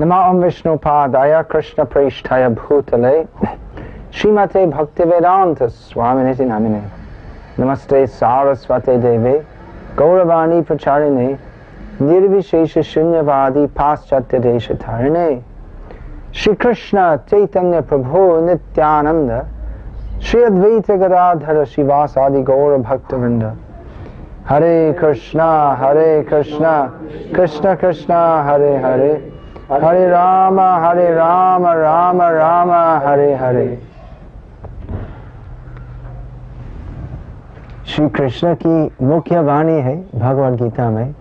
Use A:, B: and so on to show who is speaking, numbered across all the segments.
A: नमो विष्णुपादाय कृष्ण प्रेष्ठाय भूतले श्रीमते भक्तिवेदांत स्वामिनिति नामिने नमस्ते सारस्वते देवे गौरवाणी प्रचारिणे निर्विशेष शून्यवादी पाश्चात्य देश धारिणे श्री कृष्ण चैतन्य प्रभु नित्यानंद श्री अद्वैत गदाधर शिवासादि गौर भक्तवृंद हरे कृष्णा कृष्ण कृष्णा हरे हरे हरे राम राम राम हरे हरे। श्री कृष्ण की मुख्य वाणी है भगवद गीता में,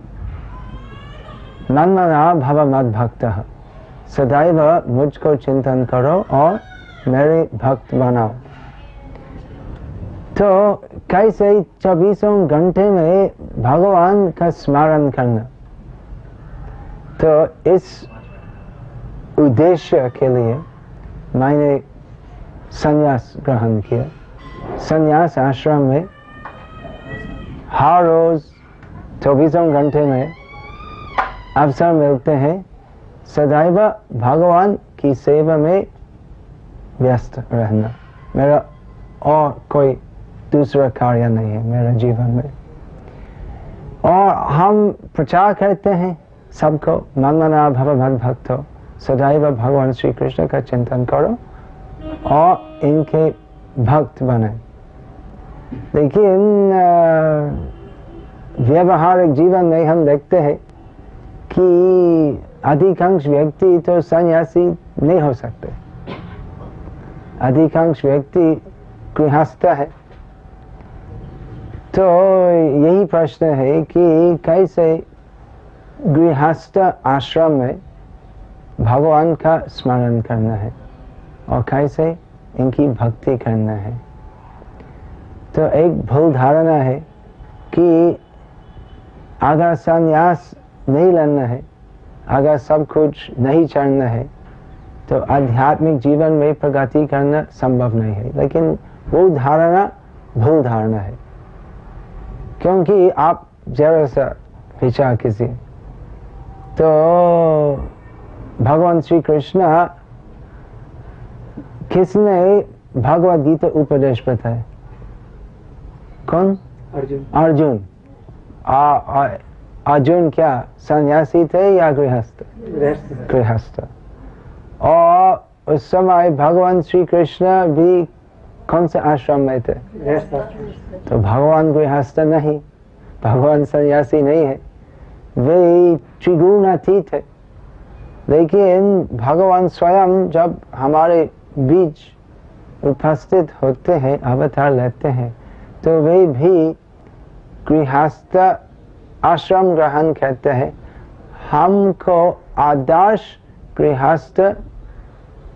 A: नन्मना भव मद भक्तः, सदैव मुझको चिंतन करो और मेरे भक्त बनाओ। तो कैसे 24 घंटे में भगवान का स्मरण करना, तो इस उद्देश्य के लिए मैंने संन्यास ग्रहण किया। संन्यास आश्रम में हर रोज 24 घंटे में अवसर मिलते हैं, सदैव भगवान की सेवा में व्यस्त रहना। मेरा और कोई दूसरा कार्य नहीं है मेरे जीवन में। और हम प्रचार करते हैं सबको, नन्मना भव मद भक्तो, सदैव भगवान श्री कृष्ण का चिंतन करो और इनके भक्त बने। लेकिन व्यवहारिक जीवन में हम देखते हैं कि अधिकांश व्यक्ति तो सन्यासी नहीं हो सकते। अधिकांश व्यक्ति गृहस्थ है। तो यही प्रश्न है कि कैसे गृहस्थ आश्रम में भगवान का स्मरण करना है और कैसे इनकी भक्ति करना है। तो एक भूल धारणा है कि अगर संन्यास नहीं लेना है, अगर सब कुछ नहीं चढ़ना है, तो आध्यात्मिक जीवन में प्रगति करना संभव नहीं है। लेकिन वो धारणा भूल धारणा है, क्योंकि आप जरा सा विचार कीजिए तो भगवान श्री कृष्ण किसने भगवद गीता उपदेश बताया? कौन? अर्जुन। अर्जुन क्या सन्यासी थे या गृहस्थ? गृहस्थ। और उस समय भगवान श्री कृष्ण भी कौन से आश्रम में थे? तो भगवान गृहस्थ नहीं, भगवान सन्यासी नहीं है, वे त्रिगुणातीत है। लेकिन भगवान स्वयं जब हमारे बीच उपस्थित होते हैं, अवतार लेते हैं, तो वे भी गृहस्थ आश्रम ग्रहण करते हैं। हमको आदर्श गृहस्थ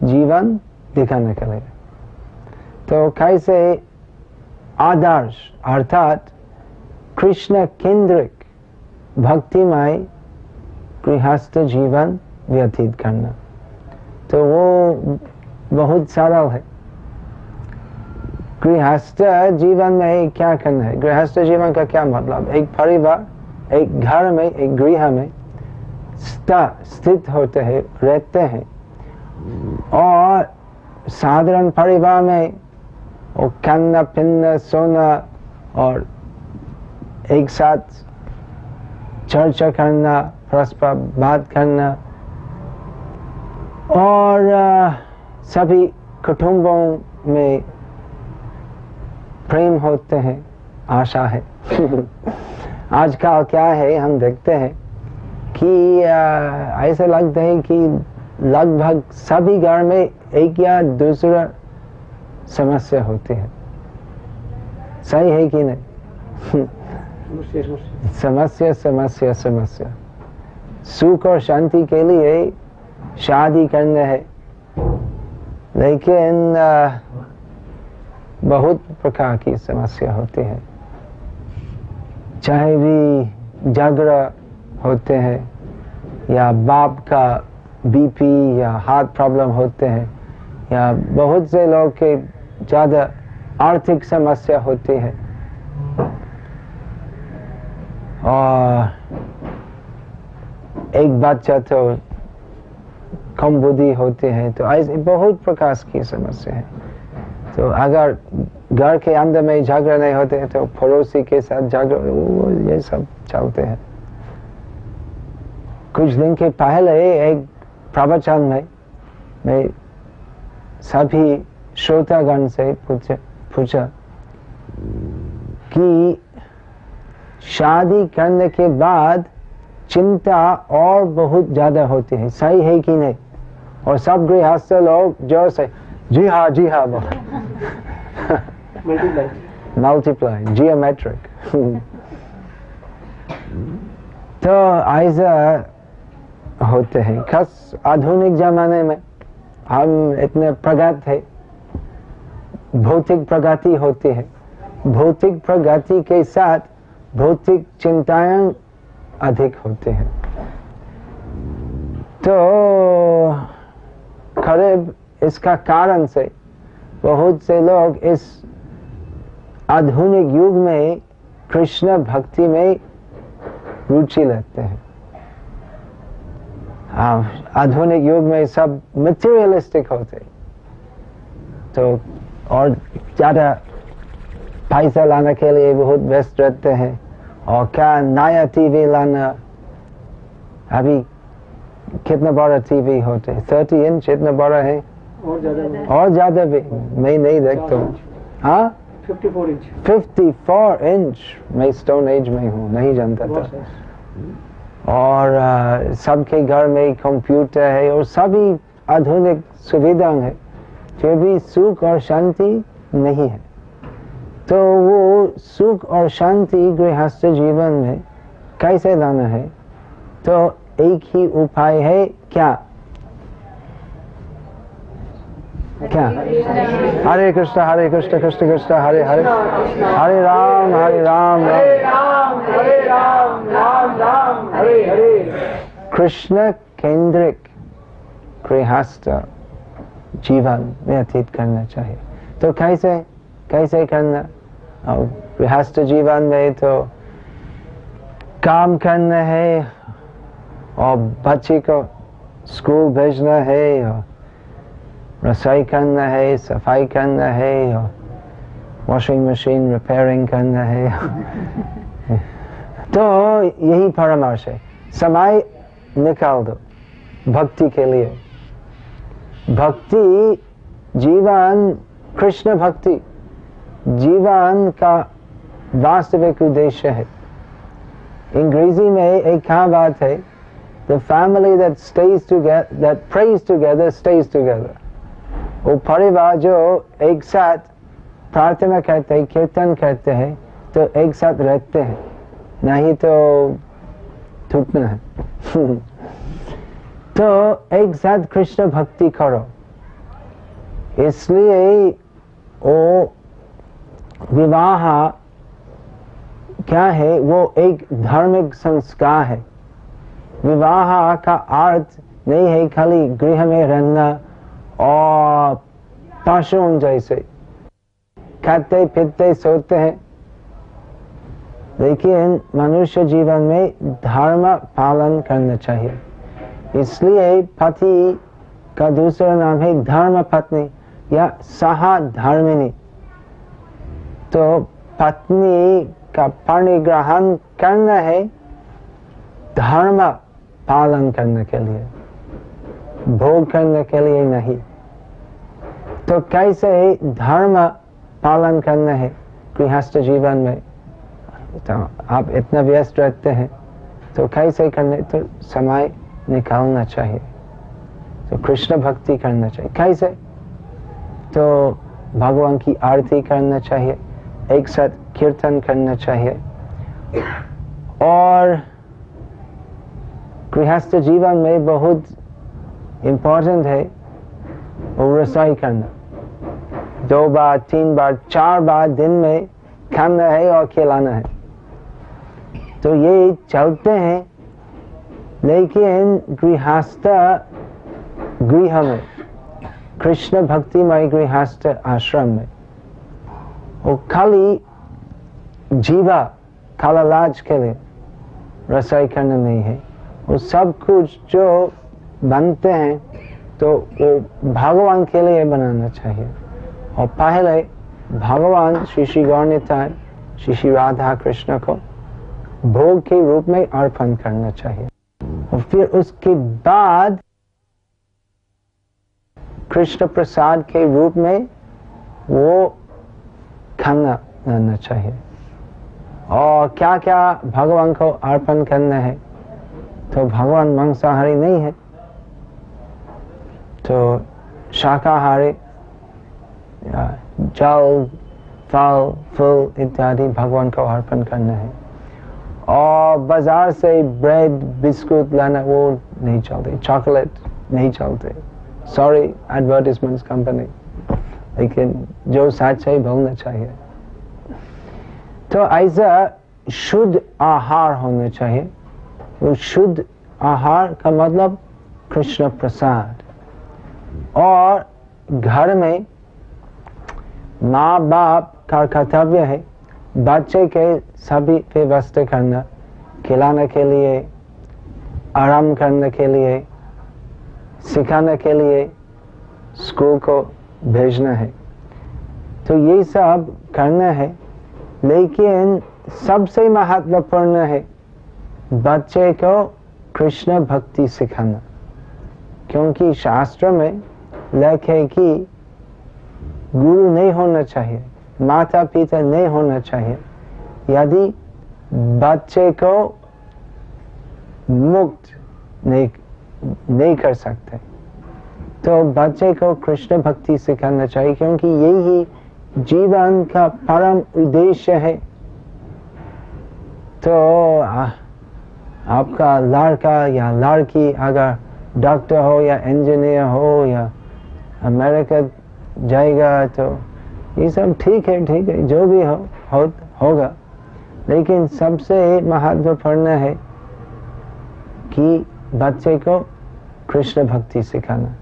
A: जीवन दिखाने के लिए। तो कैसे आदर्श अर्थात कृष्ण केंद्रिक भक्तिमय गृहस्थ जीवन व्यतीत करना, तो वो बहुत सरल है। गृहस्थ जीवन में क्या करना है? गृहस्थ जीवन का क्या मतलब? एक परिवार, एक घर में, एक गृह में स्थित होते हैं, रहते हैं, और साधारण परिवार में वो खाना पीना सोना और एक साथ चर्चा करना, परस्पर बात करना, और सभी कुटुंबों में प्रेम होते हैं, आशा है। आजकल क्या है, हम देखते हैं कि ऐसा लगता है कि लगभग सभी घर में एक या दूसरा समस्या होती है। सही है कि नहीं? समस्या समस्या समस्या। सुख और शांति के लिए शादी करना है, लेकिन बहुत प्रकार की समस्या होती है। चाहे भी झगड़ा होते हैं, या बाप का बीपी या हार्ट प्रॉब्लम होते हैं, या बहुत से लोग के ज़्यादा आर्थिक समस्या होती है, और एक बच्चा तो कम बुद्धि होते हैं। तो ऐसे बहुत प्रकार की समस्या है। तो अगर घर के अंदर में झगड़ा नहीं होते हैं तो पड़ोसी के साथ झगड़ा, ये सब चलते हैं। कुछ दिन के पहले एक प्रवचन में मैं सभी श्रोतागण से पूछा कि शादी करने के बाद चिंता और बहुत ज्यादा होती है, सही है कि नहीं? और सब गृहस्थ लोग जो से जी हाँ बोले। Multiply geometric. तो ऐसा होते हैं। खास आधुनिक जमाने में हम इतने प्रगत है, भौतिक प्रगति होती है, भौतिक प्रगति के साथ भौतिक चिंताएं अधिक होते हैं। तो करीब इसका कारण से बहुत से लोग इस आधुनिक युग में कृष्ण भक्ति में रुचि लेते हैं। आधुनिक युग में सब मटेरियलिस्टिक होते, तो और ज्यादा पैसा लाने के लिए बहुत व्यस्त रहते हैं। और क्या नया टीवी लाना, अभी कितना बड़ा टीवी होते हैं, 30 इंच इतना बड़ा है, और ज्यादा भी मैं नहीं देखता हूँ। हाँ 54 इंच। मैं स्टोन एज में हूँ, नहीं जानता था। और सबके घर में कंप्यूटर है और सभी आधुनिक सुविधाएं हैं, फिर भी सुख और शांति नहीं है। तो वो सुख और शांति गृहस्थ जीवन में कैसे लाना है? तो एक ही उपाय है, क्या? हरे कृष्ण कृष्ण कृष्ण हरे हरे, हरे राम राम राम हरे हरे। कृष्ण केंद्रिक गृहस्थ जीवन व्यतीत करना चाहिए। तो कैसे करना? गृहस्थ जीवन में तो काम करना है, और बच्चे को स्कूल भेजना है, और रसोई करना है, सफाई करना है, और वॉशिंग मशीन रिपेयरिंग करना है। तो यही परामर्श है, समय निकाल दो भक्ति के लिए। भक्ति जीवन, कृष्ण भक्ति जीवन का वास्तविक उद्देश्य है। अंग्रेजी में एक कहावत है, The family that stays together, that prays together, stays together. वो परिवार जो एक साथ प्रार्थना करते हैं, कीर्तन करते हैं, तो एक साथ रहते हैं, नहीं तो टूटना है। तो एक साथ कृष्ण भक्ति करो। इसलिए वो विवाह क्या है, वो एक धार्मिक संस्कार है। विवाह का अर्थ नहीं है खाली गृह में रहना और पशुओं जैसे खाते पीते सोते हैं, लेकिन मनुष्य जीवन में धर्म पालन करना चाहिए। इसलिए पति का दूसरा नाम है धर्म पत्नी या सहधर्मिणी। तो पत्नी का परिग्रहण करना है धर्म पालन करने के लिए, भोग करने के लिए नहीं। तो कैसे धर्म पालन करना है गृहस्थ जीवन में? तो आप इतना व्यस्त रहते हैं, तो कैसे करने? तो समय निकालना चाहिए, तो कृष्ण भक्ति करना चाहिए। कैसे? तो भगवान की आरती करना चाहिए, एक साथ कीर्तन करना चाहिए, और गृहस्थ जीवन में बहुत इम्पोर्टेंट है वो रसोई करना। 2 बार 3 बार 4 बार दिन में खाना है और खिलाना है। तो ये चलते हैं, लेकिन गृहस्थ गृह में, कृष्ण भक्तिमय गृहस्थ आश्रम में, वो खाली जीवा खाला लाज के लिए रसोई करना नहीं है। वो सब कुछ जो बनते हैं तो वो भगवान के लिए बनाना चाहिए। और पहले भगवान श्री श्री गौर निताय, श्री श्री राधा कृष्ण को भोग के रूप में अर्पण करना चाहिए, और फिर उसके बाद कृष्ण प्रसाद के रूप में वो खाना लाना चाहिए। और क्या क्या भगवान को अर्पण करना है? तो भगवान मांसाहारी नहीं है, तो शाकाहारी जल फल फूल इत्यादि भगवान को अर्पण करना है। और बाजार से ब्रेड बिस्कुट लाना वो नहीं चलते, चॉकलेट नहीं चलते। सॉरी एडवर्टाइजमेंट्स कंपनी, लेकिन जो सच है बोलना चाहिए। तो ऐसा शुद्ध आहार होना चाहिए। वो शुद्ध आहार का मतलब कृष्ण प्रसाद। और घर में माँ बाप का कर्तव्य है बच्चे के सभी व्यवस्था करना, खिलाने के लिए, आराम करने के लिए, सिखाने के लिए, स्कूल को भेजना है। तो ये सब करना है, लेकिन सबसे महत्वपूर्ण है बच्चे को कृष्ण भक्ति सिखाना। क्योंकि शास्त्र में लिखे कि गुरु नहीं होना चाहिए, माता पिता नहीं होना चाहिए यदि बच्चे को मुक्त नहीं कर सकते। तो बच्चे को कृष्ण भक्ति सिखाना चाहिए, क्योंकि यही जीवन का परम उद्देश्य है। तो आपका लड़का या लड़की अगर डॉक्टर हो या इंजीनियर हो या अमेरिका जाएगा, तो ये सब ठीक है, जो भी होगा। लेकिन सबसे महत्वपूर्ण है कि बच्चे को कृष्ण भक्ति सिखाना।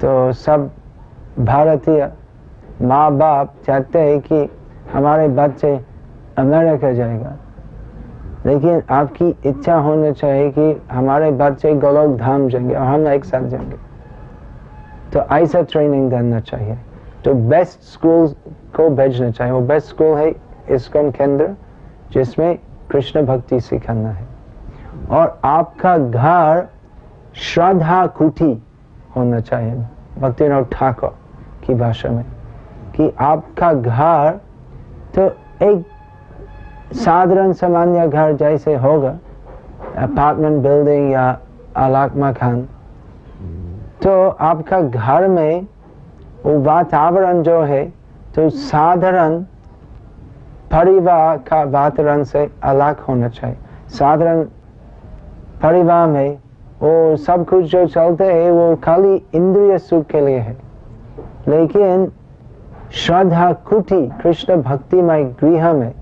A: तो सब भारतीय माँ बाप चाहते हैं कि हमारे बच्चे अमेरिका जाएगा, लेकिन आपकी इच्छा होना चाहिए कि हमारे बच्चे गोलोक धाम जाएंगे और हम एक साथ जाएंगे। तो ऐसा ट्रेनिंग देना चाहिए। तो बेस्ट स्कूल को भेजना चाहिए। वो बेस्ट स्कूल है इस्कॉन केंद्र, जिसमें कृष्ण भक्ति सिखाना है। और आपका घर श्रद्धा कुटी होना चाहिए, भक्तिनाथ ठाकुर की भाषा में, कि आपका घर तो एक साधारण सामान्य घर जैसे होगा, अपार्टमेंट बिल्डिंग या अलग मकान। तो आपका घर में वो वातावरण जो है तो साधारण परिवार का वातावरण से अलग होना चाहिए। साधारण परिवार में वो सब कुछ जो चलते है वो खाली इंद्रिय सुख के लिए है, लेकिन श्रद्धा कुटी कृष्ण भक्तिमय गृह में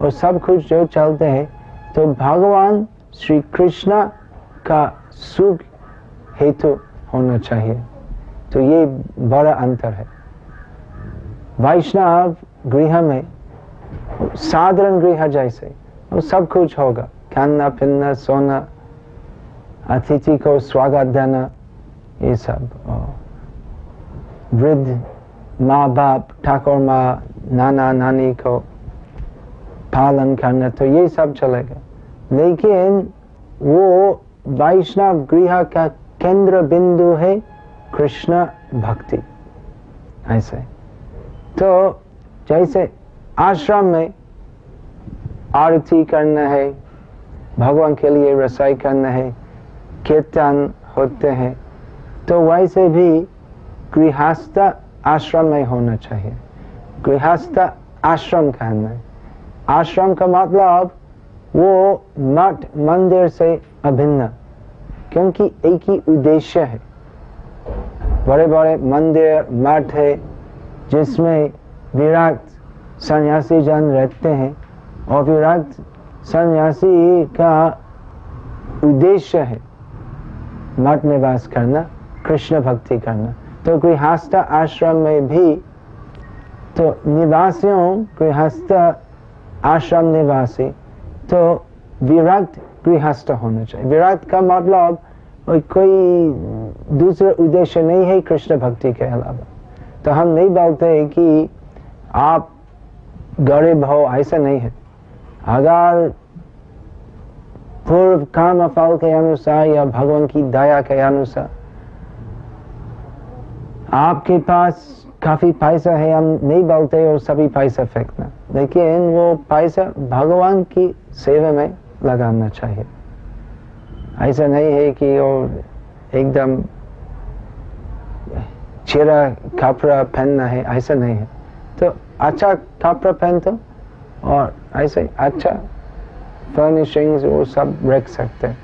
A: और सब कुछ जो चलते हैं तो भगवान श्री कृष्ण का सुख हेतु होना चाहिए। तो ये बड़ा अंतर है। वैष्णव गृह में साधारण गृह जैसे वो सब कुछ होगा, खाना पीना सोना, अतिथि को स्वागत देना, ये सब, वृद्ध माँ बाप ठाकुर माँ नाना नानी को पालन करना, तो ये सब चलेगा। लेकिन वो वैष्णव गृह का केंद्र बिंदु है कृष्ण भक्ति। ऐसे तो जैसे आश्रम में आरती करना है, भगवान के लिए रसोई करना है, कीर्तन होते हैं, तो वैसे भी गृहस्थ आश्रम में होना चाहिए। गृहस्थ आश्रम कहना है। आश्रम का मतलब वो मठ मंदिर से अभिन्न, क्योंकि एक ही उद्देश्य है। बड़े बड़े मंदिर मठ है जिसमें विरक्त सन्यासी जन रहते हैं, और विरक्त सन्यासी का उद्देश्य है मठ निवास करना, कृष्ण भक्ति करना। तो गृहस्थ आश्रम में भी तो निवासियों गृहस्थ आश्रम निवासी तो विरक्त गृहस्थ होना चाहिए। विरक्त का मतलब कोई दूसरा उद्देश्य नहीं है कृष्ण भक्ति के अलावा। तो हम नहीं बोलते कि आप गरीब हो, ऐसा नहीं है। अगर पूर्व कर्म फल के अनुसार या भगवान की दया के अनुसार आपके पास काफी पैसा है, हम नहीं बोलते और सभी पैसा फेंकना, लेकिन वो पैसा भगवान की सेवा में लगाना चाहिए। ऐसा नहीं है कि और एकदम चेहरा कपड़ा पहनना है, ऐसा नहीं है। तो अच्छा कपड़ा पहन तो और ऐसे अच्छा फर्निशिंग्स वो सब रख सकते हैं,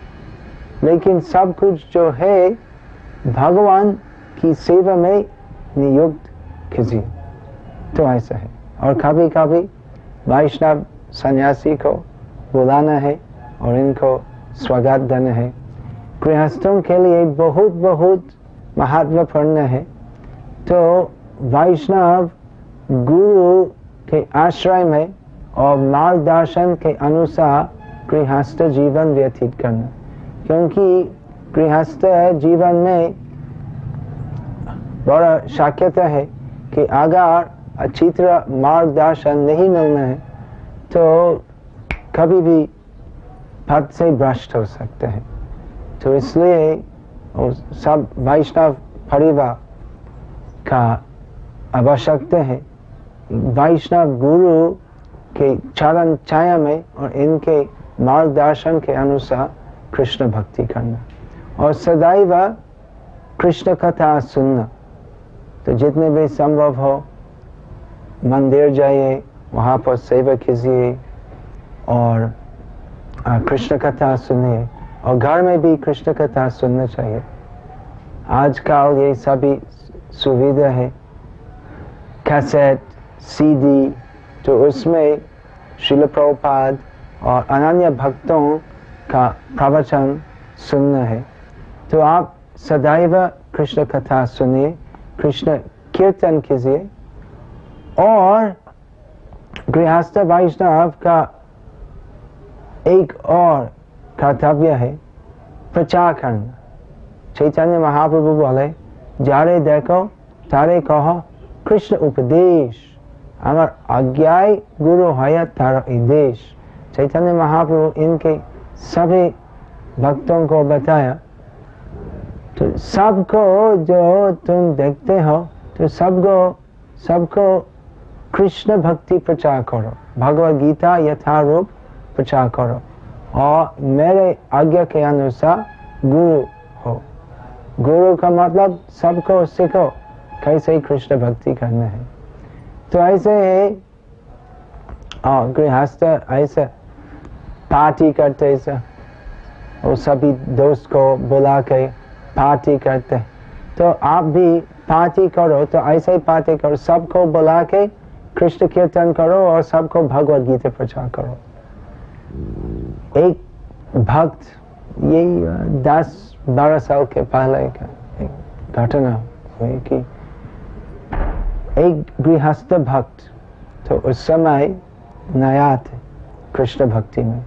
A: लेकिन सब कुछ जो है भगवान की सेवा में नियुक्त कीजिए। तो ऐसा है। और कभी कभी वैष्णव सन्यासी को बुलाना है और इनको स्वागत देना है। गृहस्थों के लिए बहुत बहुत महत्वपूर्ण है। तो वैष्णव गुरु के आश्रय में और मार्गदर्शन के अनुसार गृहस्थ जीवन व्यतीत करना, क्योंकि गृहस्थ जीवन में बड़ा शक्यता है कि अगर अच्छी तरह मार्गदर्शन नहीं मिलना है तो कभी भी पद से भ्रष्ट हो सकते हैं। तो इसलिए सब वैष्णव परिवार का आवश्यकता है वैष्णव गुरु के चरण छाया में और इनके मार्गदर्शन के अनुसार कृष्ण भक्ति करना और सदैव कृष्ण कथा सुनना। तो जितने भी संभव हो मंदिर जाइए, वहाँ पर सेवा कीजिए और कृष्ण कथा सुनिए, और घर में भी कृष्ण कथा सुनना चाहिए। आजकल ये सभी सुविधा है, कैसेट, सीडी, तो उसमें श्रील प्रभुपाद और अनन्य भक्तों का प्रवचन सुनना है। तो आप सदैव कृष्ण कथा सुनिए, कृष्ण कीर्तन कीजिए। और गृहस्थ वैष्णव का एक और कर्तव्य है प्रचार करना। चैतन्य महाप्रभु बोले, जारे देखो तारे कहो कृष्ण उपदेश, अमर आज्ञाय गुरु है तारा देश। चैतन्य महाप्रभु इनके सभी भक्तों को बताया, तो सबको जो तुम देखते हो तो सबको कृष्ण भक्ति प्रचार करो, भगवद गीता यथारूप प्रचार करो और मेरे आज्ञा के अनुसार गुरु हो। गुरु का मतलब सबको सिखो कैसे कृष्ण भक्ति करना है। तो ऐसे ही गृहस्थ ऐसे पार्टी करते ऐसा, और सभी दोस्त को बुला के पार्टी करते। तो आप भी पार्टी करो, तो ऐसे ही पार्टी करो, सबको बुला के कृष्ण कीर्तन करो और सबको भगवद गीता प्रचार करो। एक भक्त, यही 10-12 साल के पहले का एक घटना हुई कि एक गृहस्थ भक्त, तो उस समय नया थे कृष्ण भक्ति में,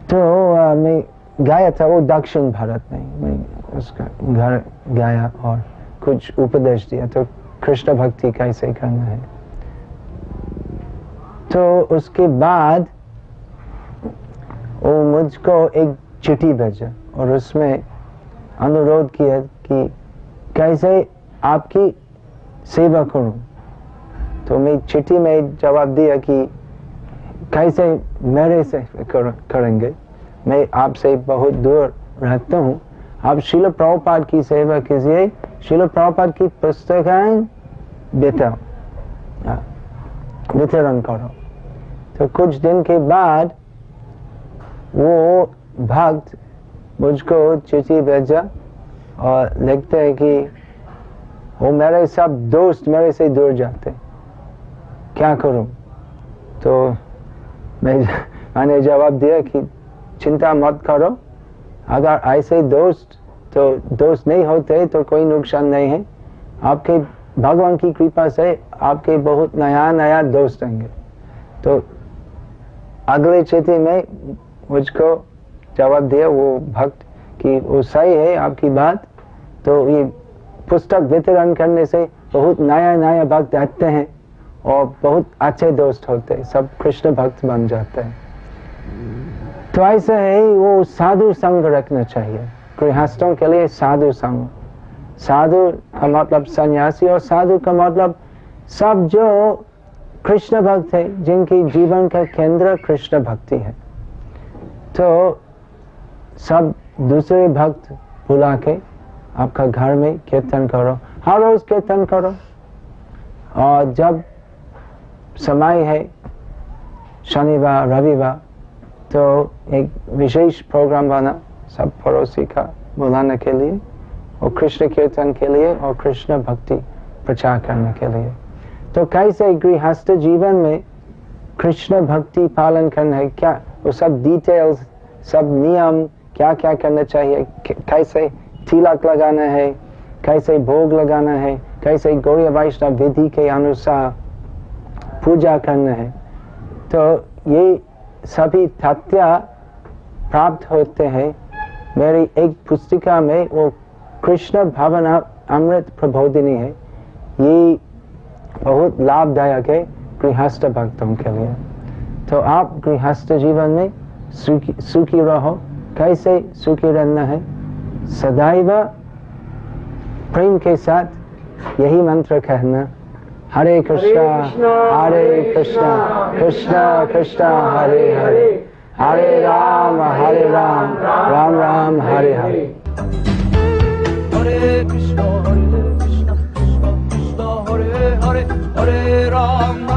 A: तो मैं गाया था, वो दक्षिण भारत में, मैं उसका घर गाया और कुछ उपदेश दिया, तो कृष्ण भक्ति कैसे करना है। तो उसके बाद वो मुझको एक चिट्ठी भेजा और उसमें अनुरोध किया कि कैसे आपकी सेवा करूं। तो मैं चिट्ठी में जवाब दिया कि कैसे मेरे से करेंगे, मैं आपसे बहुत दूर रहता हूँ, आप श्रील प्रभुपाद की सेवा कीजिए, श्रील प्रभुपाद की पुस्तकें वितरण करो। तो कुछ दिन के बाद वो भक्त मुझको चिट्ठी भेजा और लिखते हैं कि वो मेरे सब दोस्त मेरे से दूर जाते, क्या करूं। तो मैंने जवाब दिया कि चिंता मत करो, अगर ऐसे दोस्त नहीं होते तो कोई नुकसान नहीं है, आपके भगवान की कृपा से आपके बहुत नया दोस्त होंगे। तो अगले चिट्ठी में मुझको जवाब दिया वो भक्त कि वो सही है आपकी बात, तो ये पुस्तक वितरण करने से बहुत नया भक्त आते हैं और बहुत अच्छे दोस्त होते हैं, सब कृष्ण भक्त बन जाते हैं। तो ऐसे है, वो साधु संग रखना चाहिए गृहस्थों के लिए। साधु संग, साधु का मतलब सन्यासी और साधु का मतलब सब जो कृष्ण भक्त है, जिनकी जीवन का केंद्र कृष्ण भक्ति है। तो सब दूसरे भक्त बुला के आपका घर में कीर्तन करो, हर रोज कीर्तन करो, और जब समय है शनिवार रविवार तो एक विशेष प्रोग्राम बना सब पड़ोसी का बुलाने के लिए और कृष्ण कीर्तन के लिए और कृष्ण भक्ति प्रचार करने के लिए। तो कैसे गृहस्थ जीवन में कृष्ण भक्ति पालन करना है, क्या वो सब डिटेल्स, सब नियम क्या क्या करना चाहिए, कैसे तिलक लगाना है, कैसे भोग लगाना है, कैसे गौड़ीय वैष्णव विधि के अनुसार पूजा करना है, तो ये सभी तथ्य प्राप्त होते हैं मेरी एक पुस्तिका में। वो कृष्ण भावना अमृत प्रबोधिनी है, ये बहुत लाभदायक है गृहस्थ भक्तों के लिए। तो आप गृहस्थ जीवन में सुखी रहो। कैसे सुखी रहना है? सदैव प्रेम के साथ यही मंत्र कहना, हरे कृष्णा कृष्णा कृष्णा हरे हरे, हरे राम राम राम हरे हरे।
B: हरे कृष्णा कृष्णा कृष्णा हरे हरे, हरे राम